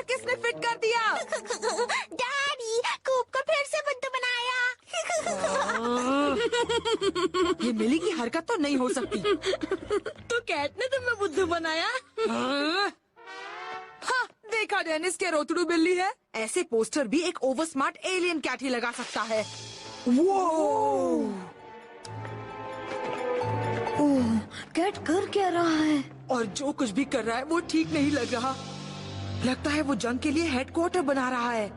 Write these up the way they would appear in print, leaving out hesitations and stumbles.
पैर किसने फिट कर दिया? डैडी, कूप को फिर से बुद्धू बनाया। ये मिली की हरकत तो नहीं हो सकती। तो कैट ने तुम्हें बुद्धू बनाया? हाँ, देखा डेनिस के रोतड़ू बिल्ली है। ऐसे पोस्टर भी एक ओवर स्मार्ट एलियन कैट ही लगा सकता है। वो ओह, कैट कर क्या रहा है? और जो कुछ भी कर रहा है वो ठीक नहीं लग रहा। लगता है वो जंग के लिए हेडक्वार्टर बना रहा है।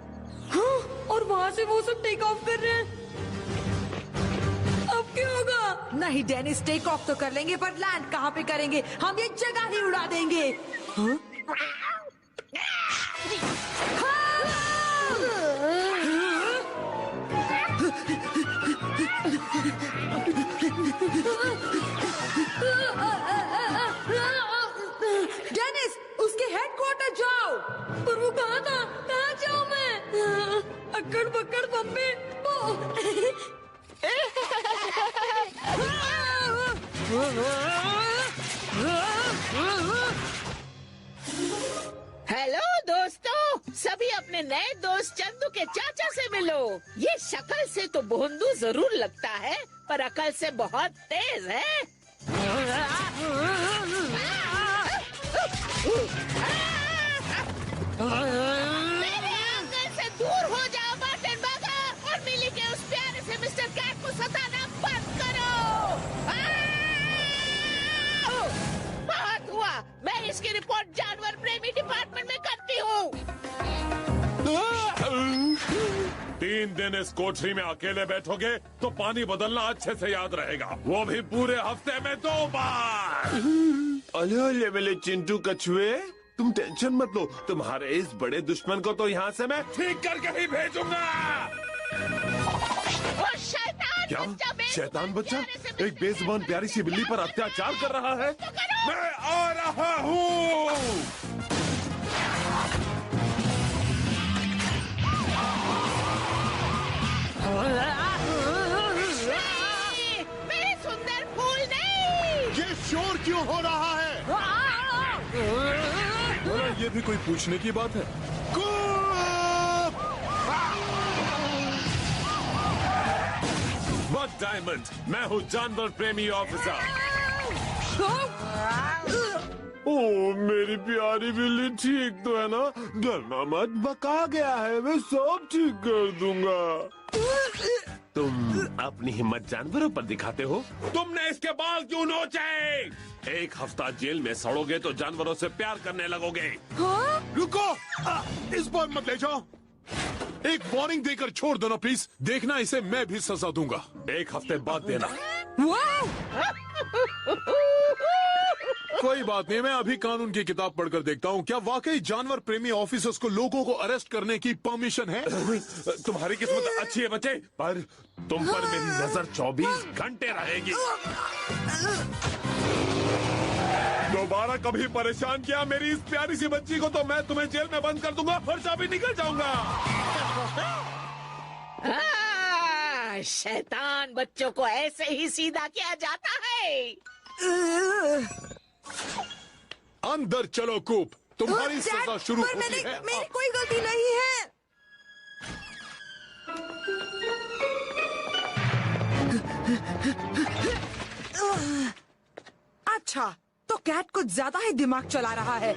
हाँ, और वहाँ से वो सब टेक ऑफ कर रहे हैं। अब क्या होगा? नहीं डेनिस, टेक ऑफ तो कर लेंगे पर लैंड कहाँ पे करेंगे? हम ये जगह ही उड़ा देंगे। हाँ? डेनिस, उसके हेडक्वार्टर जाओ। पर वो कहाँ था? कहाँ जाऊँ मैं? अक्कड़ बक्कड़ बम्बे। हेलो दोस्तों, सभी अपने नए दोस्त चंदू के चाचा से मिलो। ये शक्ल से तो भोंदू जरूर लगता है, पर अकल से बहुत तेज है। मेरे आंगन से दूर हो जाओ मार्टिन बगर, और मिली के उस प्यारे से मिस्टर कैट को सताना बंद करो। बहुत हुआ, मैं इसकी रिपोर्ट जानवर प्रेमी डिपार्टमेंट में करती हूँ। 3 दिन इस कोठरी में अकेले बैठोगे तो पानी बदलना अच्छे से याद रहेगा, वो भी पूरे हफ्ते में 2 बार। अले मेरे चिंटू कछुए, तुम टेंशन मत लो। तुम्हारे इस बड़े दुश्मन को तो यहाँ से मैं ठीक करके ही भेजूंगा। वो शैतान क्या? बच्चा शैतान बच्चा प्यारे से एक बेजुबान प्यारी सी बिल्ली पर अत्याचार कर रहा है। मैं आ रहा हूँ। मेरे सुंदर फूल नहीं। ये शोर क्यों हो रहा है? ये भी कोई पूछने की बात है? बट डायमंड, मैं हूँ जानवर प्रेमी ऑफिसर। ओ मेरी प्यारी बिल्ली, ठीक तो है ना? डरना मत, बका गया है, मैं सब ठीक कर दूंगा। तुम अपनी हिम्मत जानवरों पर दिखाते हो? तुमने इसके बाल क्यों नोचे? 1 हफ्ता जेल में सड़ोगे तो जानवरों से प्यार करने लगोगे। रुको, इस बार मत ले जाओ। एक वार्निंग देकर छोड़ दो ना प्लीज। देखना, इसे मैं भी सजा दूंगा। 1 हफ्ते बाद देना। कोई बात नहीं, मैं अभी कानून की किताब पढ़कर देखता हूँ। क्या वाकई जानवर प्रेमी ऑफिसर्स को लोगों को अरेस्ट करने की परमिशन है? तुम्हारी किस्मत अच्छी है बच्चे, पर तुम पर मेरी नजर 24 घंटे रहेगी। दोबारा कभी परेशान किया मेरी इस प्यारी सी बच्ची को तो मैं तुम्हें जेल में बंद कर दूंगा, खर्चा भी निकल जाऊंगा। शैतान बच्चों को ऐसे ही सीधा किया जाता है। अंदर चलो कूप, तुम्हारी सजा शुरू पर होती है। मेरी कोई गलती नहीं है। अच्छा, तो कैट कुछ ज्यादा ही दिमाग चला रहा है।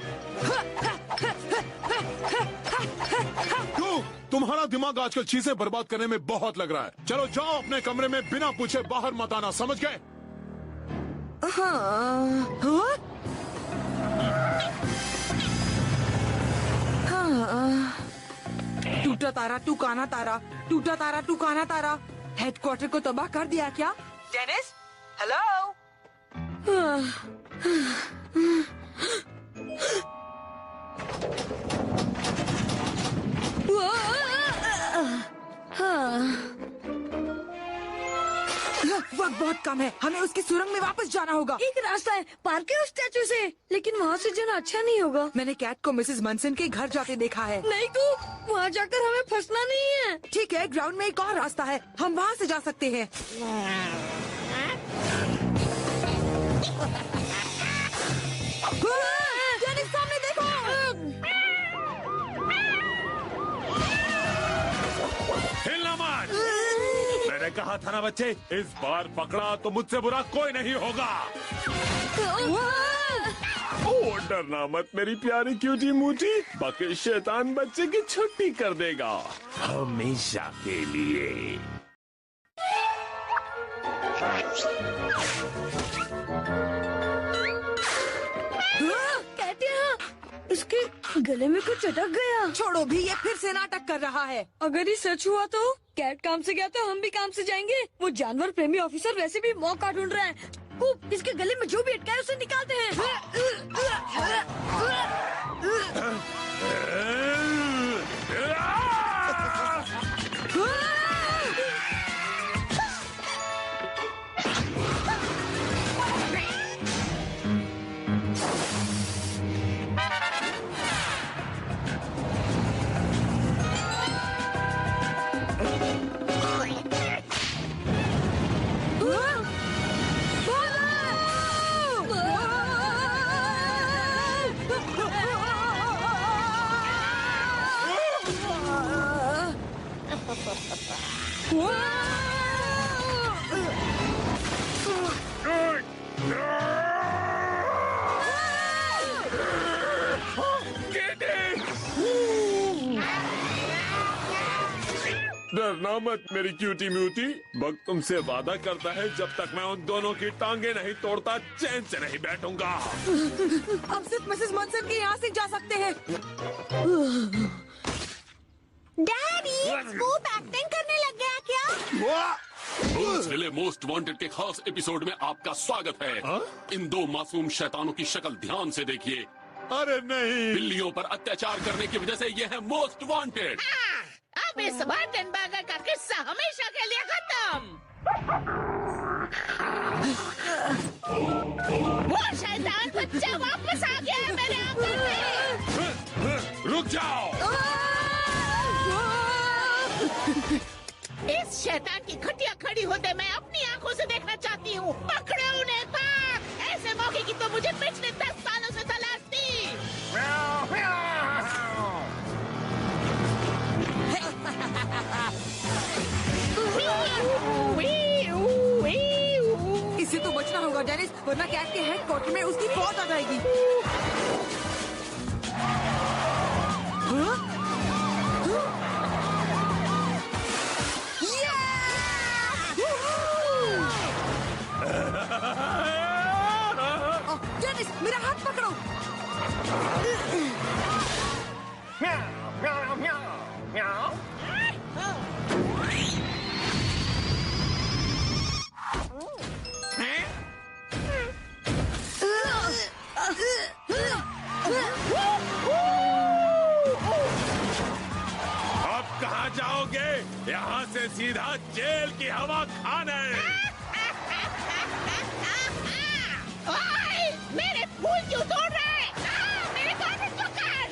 क्यों? तुम्हारा दिमाग आजकल चीजें बर्बाद करने में बहुत लग रहा है। चलो जाओ अपने कमरे में, बिना पूछे बाहर मत आना, समझ गए? हाँ? टूटा तारा टूकाना तारा, टूटा तारा टूकाना तारा। हेडक्वार्टर को तबाह कर दिया क्या? Dennis, hello. वक्त बहुत कम है, हमें उसकी सुरंग में वापस जाना होगा। एक रास्ता है पार के उस स्टैचू से, लेकिन वहाँ से जाना अच्छा नहीं होगा। मैंने कैट को मिसेस मनसन के घर जाते देखा है। नहीं तो वहाँ जाकर हमें फंसना नहीं है। ठीक है, ग्राउंड में एक और रास्ता है, हम वहाँ से जा सकते हैं। डेनिस, सामने देखो। मैंने कहा था ना बच्चे, इस बार पकड़ा तो मुझसे बुरा कोई नहीं होगा। ओ डरना मत मेरी प्यारी क्यूटी मूटी, बाकी शैतान बच्चे की छुट्टी कर देगा हमेशा के लिए। कहते हैं इसके गले में कुछ अटक गया। छोड़ो भी, ये फिर से नाटक कर रहा है। अगर ये सच हुआ तो कैट काम से गया तो हम भी काम से जाएंगे। वो जानवर प्रेमी ऑफिसर वैसे भी मौका ढूंढ रहा है। कूप, इसके गले में जो भी अटका है उसे निकालते हैं। डरना मत मेरी क्यूटी म्यूटी, वक्त तुमसे वादा करता है जब तक मैं उन दोनों की टांगे नहीं तोड़ता चैन से नहीं बैठूंगा। अब सिर्फ मिसेस मनसन के यहाँ से जा सकते हैं। डैडी, स्कूप एक्टिंग करने लग गया क्या? जिले मोस्ट वांटेड के खास एपिसोड में आपका स्वागत है। इन दो मासूम शैतानों की शक्ल ध्यान से देखिए। अरे नहीं, बिल्लियों पर अत्याचार करने की वजह से ये है मोस्ट वांटेड। अब इस वाटनबर्गर का किस्सा हमेशा के लिए खत्म। वो शैतान बच्चा वापस आ गया है मेरे आंगन में। रुक जाओ। इस शैतान की खटिया खड़ी होते मैं अपनी आंखों से देखना चाहती हूँ। पकड़ो उन्हें पाक। ऐसे मौके की तो मुझे पिछले 10 सालों से तलाश थी। इससे तो बचना होगा डेनिस, वरना कैट के हेडक्वार्टर में उसकी फौज आ जाएगी। डेनिस, मेरा हाथ पकड़ो। अब कहाँ जाओगे? यहाँ से सीधा जेल की हवा खाने। ओए, मेरे फूल क्यों तोड़ रहे हैं? मेरे गार्डन को काट।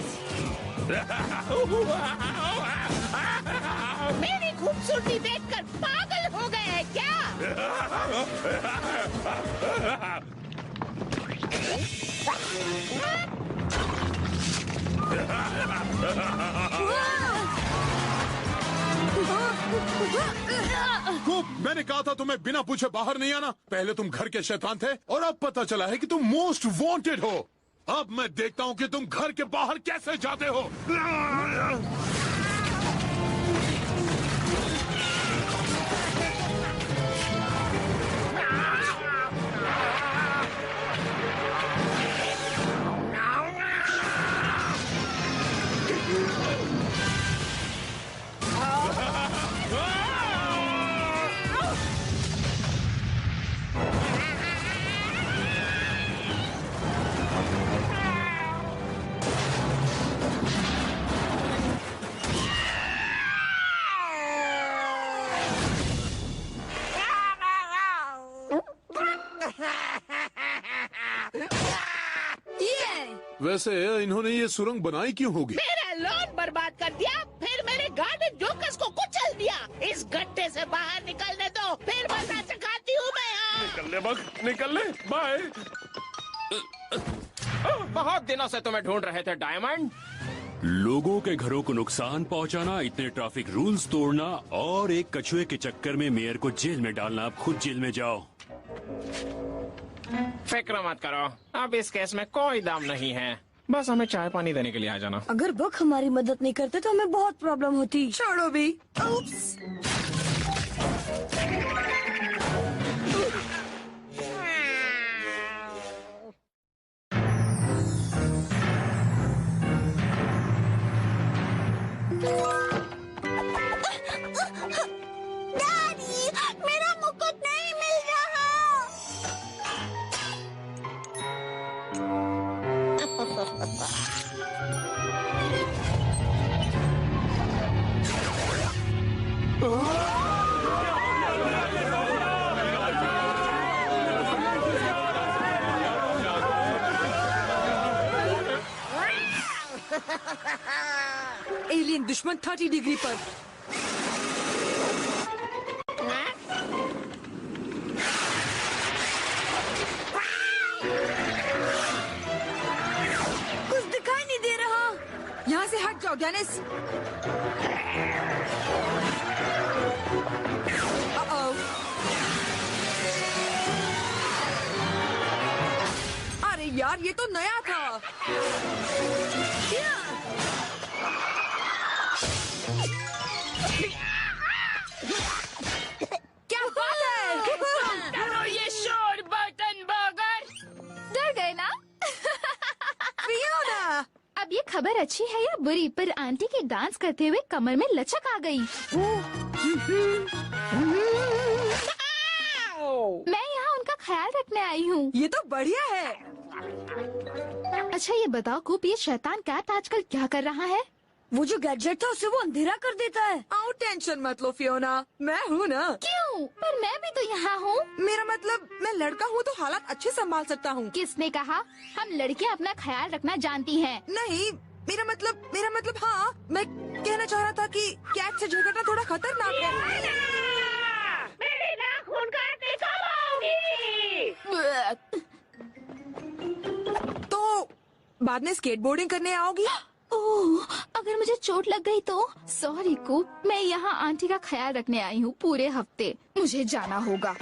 मेरी खूबसूरती देखकर पागल हो गए हैं क्या? कूप, मैंने कहा था तुम्हें बिना पूछे बाहर नहीं आना। पहले तुम घर के शैतान थे और अब पता चला है कि तुम मोस्ट वांटेड हो। अब मैं देखता हूँ कि तुम घर के बाहर कैसे जाते हो। वैसे इन्होंने ये सुरंग बनाई क्यों होगी? मेरा लॉन बर्बाद कर दिया, फिर मेरे गार्डन जोकस को कुचल दिया। इस गड्ढे से बाहर निकलने दो, फिर मजा चखाती हूँ मैं। निकल ले बक, निकल ले, बाय। बहुत दिनों से तुम्हें ढूंढ रहे थे डायमंड। लोगों के घरों को नुकसान पहुंचाना, इतने ट्रैफिक रूल्स तोड़ना और एक कछुए के चक्कर में मेयर को जेल में डालना। आप खुद जेल में जाओ। फिक्र मत करो, अब इस केस में कोई दाम नहीं है। बस हमें चाय पानी देने के लिए आ जाना। अगर बक हमारी मदद नहीं करते तो हमें बहुत प्रॉब्लम होती। छोड़ो भी। Oops. डैडी, मेरा मुकुट नहीं मिल रहा। एलियन दुश्मन 30 डिग्री पर। कुछ दिखाई नहीं दे रहा। यहाँ से हट जाओ डेनिस। Uh-oh. अरे यार, ये तो नया था। क्या बात है? करो ये शोर बर्तन बर्गर। डर गए ना? फियोना! अब ये खबर अच्छी है या बुरी, पर आंटी के डांस करते हुए कमर में लचक आ गई। मैं यहाँ उनका ख्याल रखने आई हूँ। ये तो बढ़िया है। अच्छा ये बताओ कूप, ये शैतान कैट आजकल क्या कर रहा है? वो जो गैजेट था उसे वो अंधेरा कर देता है। आओ, टेंशन मत लो फियोना, मैं हूँ ना। क्यों? पर मैं भी तो यहाँ हूँ। मेरा मतलब, मैं लड़का हूँ तो हालात अच्छे संभाल सकता हूँ। किसने कहा? हम लड़कियाँ अपना ख्याल रखना जानती हैं। नहीं, मेरा मतलब हाँ, मैं कहना चाह रहा था कि कैट से झगड़ना थोड़ा खतरनाक है। मेरी नाखून काटने कब आओगी? तो बाद में स्केटबोर्डिंग करने आओगी? ओह, अगर मुझे चोट लग गई तो? सॉरी कूप, मैं यहाँ आंटी का ख्याल रखने आई हूँ पूरे हफ्ते। मुझे जाना होगा।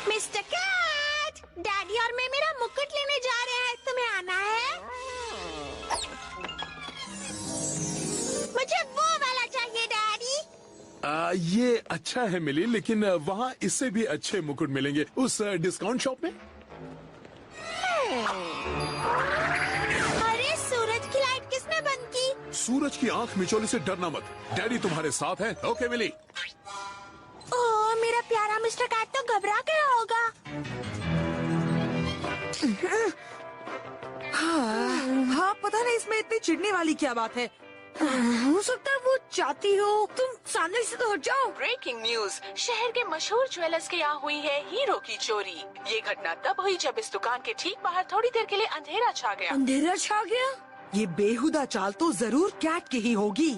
मिस्टर कैट, डैडी और मैं मेरा मुकुट लेने जा रहे हैं। तुम्हें आना है? मुझे वो वाला चाहिए डैडी। ये अच्छा है मिली, लेकिन वहाँ इससे भी अच्छे मुकुट मिलेंगे उस डिस्काउंट शॉप में। अरे सूरज की लाइट किसने बंद की? सूरज की आंख मिचौली से डरना मत, डैडी तुम्हारे साथ है। ओके मिली। ओह, मेरा प्यारा मिस्टर कैट तो घबरा गया होगा। हाँ, पता नहीं इसमें इतनी चिढ़ने वाली क्या बात है। हो सकता है वो चाहती हो। तुम सामने से तो हट जाओ। ब्रेकिंग न्यूज, शहर के मशहूर ज्वेलर्स के यहाँ हुई है हीरो की चोरी। ये घटना तब हुई जब इस दुकान के ठीक बाहर थोड़ी देर के लिए अंधेरा छा गया। अंधेरा छा गया? ये बेहुदा चाल तो जरूर कैट की ही होगी।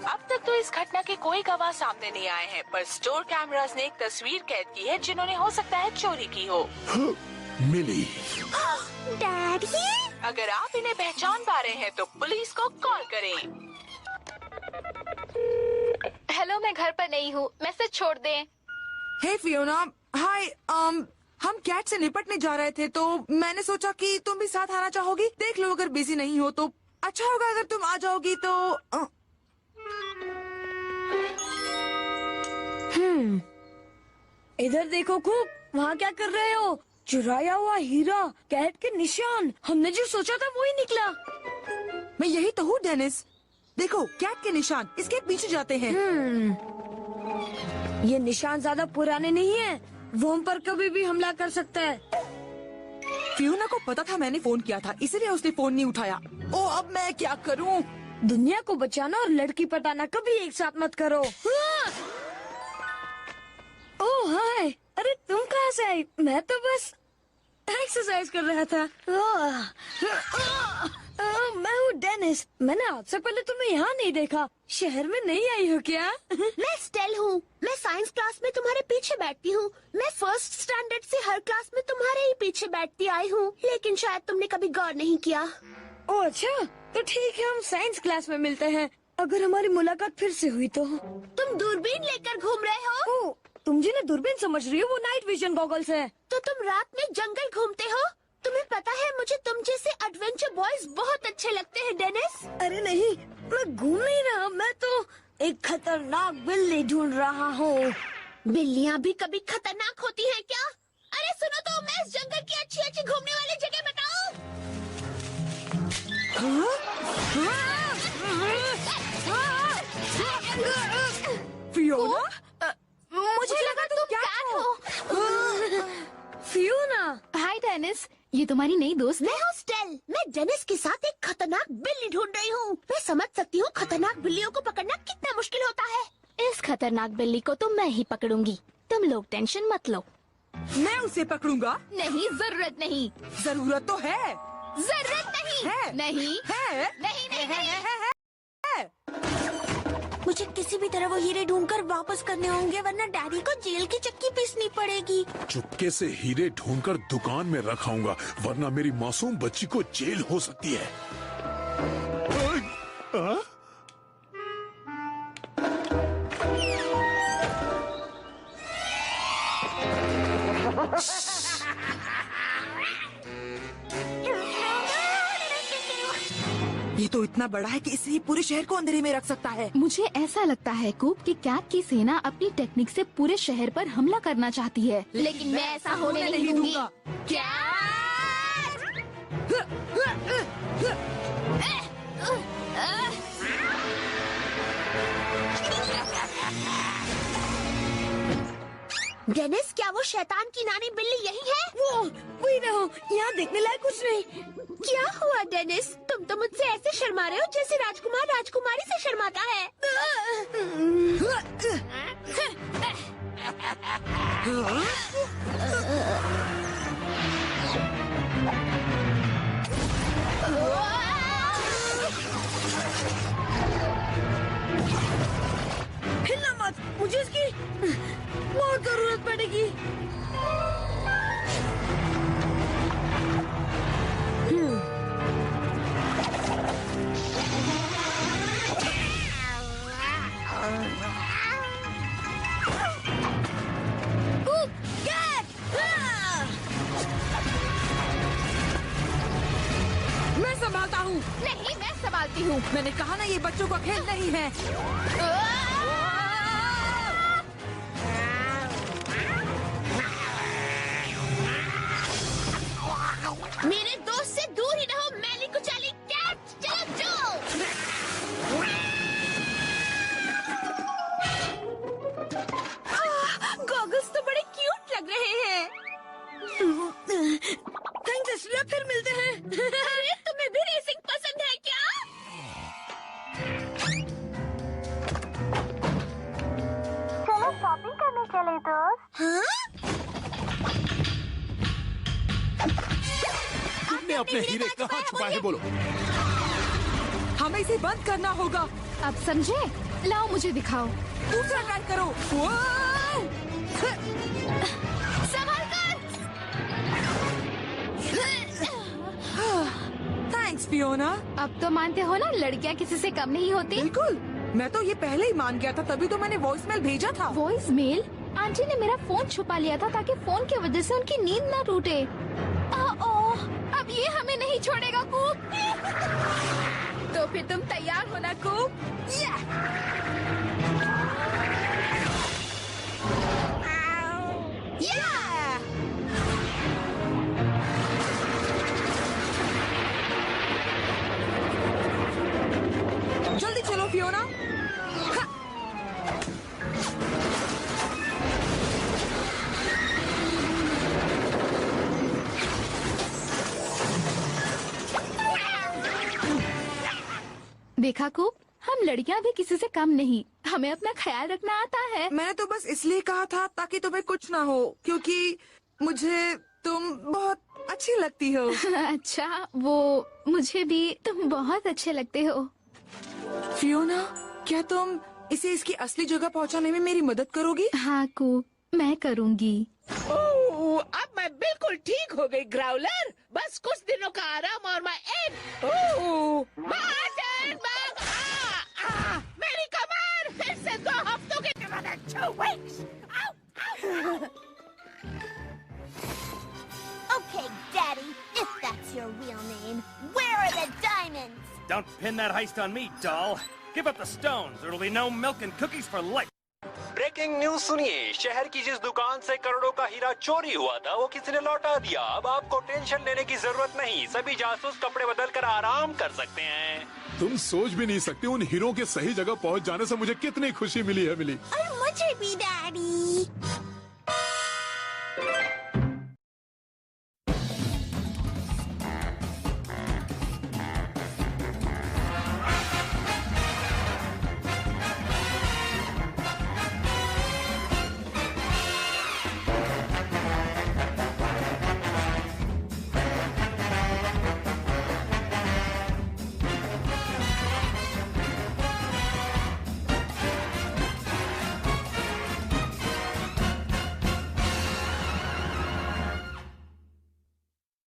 अब तक तो इस घटना के कोई गवाह सामने नहीं आए हैं, पर स्टोर कैमरास ने एक तस्वीर कैद की है जिन्होंने हो सकता है चोरी की हो। मिली। डैडी, अगर आप इन्हें पहचान पा रहे हैं तो पुलिस को कॉल करें। हेलो, मैं घर पर नहीं हूँ, मैसेज छोड़ दें। हे फियोना, हाय। हम कैट से निपटने जा रहे थे तो मैंने सोचा कि तुम भी साथ आना चाहोगी। देख लो, अगर बिजी नहीं हो तो अच्छा होगा अगर तुम आ जाओगी तो। इधर देखो खूब, वहाँ क्या कर रहे हो? चुराया हुआ हीरा, कैट के निशान। हमने जो सोचा था वही निकला। मैं यही तो हूँ डेनिस। देखो, कैट के निशान इसके पीछे जाते हैं। ये निशान ज्यादा पुराने नहीं है, वो हम पर कभी भी हमला कर सकता है। फियोना को पता था मैंने फोन किया था, इसीलिए उसने फोन नहीं उठाया। ओ, अब मैं क्या करूँ? दुनिया को बचाना और लड़की पटाना कभी एक साथ मत करो। हाँ! ओह हाय, अरे तुम कहाँ से आई? मैं तो बस एक्सरसाइज कर रहा था। मैं हूँ डेनिस। मैंने आपसे पहले तुम्हें यहाँ नहीं देखा। शहर में नहीं आई हो क्या? मैं स्टेल हूँ। मैं साइंस क्लास में तुम्हारे पीछे बैठती हूँ। मैं फर्स्ट स्टैंडर्ड से हर क्लास में तुम्हारे ही पीछे बैठती आई हूँ, लेकिन शायद तुमने कभी गौर नहीं किया। ओह अच्छा, तो ठीक है, हम साइंस क्लास में मिलते हैं। अगर हमारी मुलाकात फिर से हुई तो। तुम दूरबीन लेकर घूम रहे हो? ओह, तुम जिन्हें दूरबीन समझ रही हो वो नाइट विजन गॉगल्स है। तो तुम रात में जंगल घूमते हो? तुम्हें पता है मुझे तुम जैसे एडवेंचर बॉयज बहुत अच्छे लगते हैं डेनिस। अरे नहीं, मैं घूम नहीं रहा, मैं तो एक खतरनाक बिल्ली ढूंढ रहा हूँ। बिल्लियाँ भी कभी खतरनाक होती हैं क्या? अरे सुनो तो, मैं इस जंगल की अच्छी अच्छी घूमने वाली जगह बताऊँ? फियोना, मुझे लगा तुम कैट हो। फियोना। हाय डेनिस, ये तुम्हारी नई दोस्त मैं हूँ स्टेल। मैं डेनिस के साथ एक खतरनाक बिल्ली ढूंढ रही हूँ। मैं समझ सकती हूँ खतरनाक बिल्लियों को पकड़ना कितना मुश्किल होता है। इस खतरनाक बिल्ली को तो मैं ही पकड़ूंगी, तुम लोग टेंशन मत लो। मैं उसे पकड़ूंगा। नहीं, जरूरत नहीं। जरूरत तो है। जरूरत नहीं है। नहीं है। नहीं नहीं नहीं। मुझे किसी भी तरह वो हीरे ढूंढकर वापस करने होंगे, वरना डैडी को जेल की चक्की पीसनी पड़ेगी। चुपके से हीरे ढूंढकर दुकान में रखाऊंगा, वरना मेरी मासूम बच्ची को जेल हो सकती है। ये तो इतना बड़ा है कि इसे ही पूरे शहर को अंधेरे में रख सकता है। मुझे ऐसा लगता है कूप कि कैट की सेना अपनी टेक्निक से पूरे शहर पर हमला करना चाहती है, लेकिन मैं ऐसा होने नहीं दूंगी। डेनिस, क्या वो शैतान की नानी बिल्ली यही है? वही रहो, यहाँ देखने लायक कुछ नहीं। क्या हुआ डेनिस? तुम तो मुझसे ऐसे शर्मा रहे हो जैसे राजकुमार राजकुमारी से शर्माता है। हिलना मत, मुझे इसकी बहुत जरूरत पड़ेगी। मैं संभालता हूँ। नहीं, मैं संभालती हूँ। मैंने कहा ना, ये बच्चों का खेल नहीं है। मेरे दोस्त से दूर ही रहो, मैली कुचाली कैट। चलो जाओ। गॉगल्स तो बड़े क्यूट लग रहे हैं। थैंक्स, फिर मिलते हैं। अरे तुम्हें भी रेसिंग पसंद है क्या? चलो शॉपिंग करने चले दोस्त। हाँ? तुमने अपने हीरे कहाँ छुपाए हैं बोलो? हमें इसे बंद करना होगा। अब समझे? लाओ मुझे दिखाओ। दूसरा ट्राई करो। संभाल कर। Thanks Fiona. अब तो मानते हो ना, लड़कियाँ किसी से कम नहीं होती। बिल्कुल, मैं तो ये पहले ही मान गया था, तभी तो मैंने वॉइसमेल भेजा था। Voice mail? आंटी ने मेरा फोन छुपा लिया था ताकि फोन की वजह से उनकी नींद ना टूटे। अब ये हमें नहीं छोड़ेगा कूप। तो फिर तुम तैयार हो ना कूप? जल्दी चलो फियोना। देखा कूप, हम लड़कियां भी किसी से कम नहीं। हमें अपना ख्याल रखना आता है। मैंने तो बस इसलिए कहा था ताकि तुम्हें कुछ ना हो, क्योंकि मुझे तुम बहुत अच्छी लगती हो। अच्छा, वो मुझे भी तुम बहुत अच्छे लगते हो। फियोना, क्या तुम इसे इसकी असली जगह पहुंचाने में मेरी मदद करोगी? हाँ कूप, मैं करूँगी। ओह, अब मैं बिल्कुल ठीक हो गई ग्राउलर। बस कुछ दिनों का आराम और मैं एक मेरी कमर फिर से 2 हफ्तों के Okay, Daddy, if that's your real name, where are the diamonds? Don't pin that heist on me, doll. Give up the stones, or it'll be no milk and cookies for life. Breaking news सुनिए, शहर की जिस दुकान से करोड़ों का हीरा चोरी हुआ था वो किसी ने लौटा दिया। अब आपको टेंशन लेने की जरूरत नहीं, सभी जासूस कपड़े बदल कर आराम कर सकते हैं। तुम सोच भी नहीं सकते उन हीरो के सही जगह पहुंच जाने से मुझे कितनी खुशी मिली है। और मुझे भी, डैडी।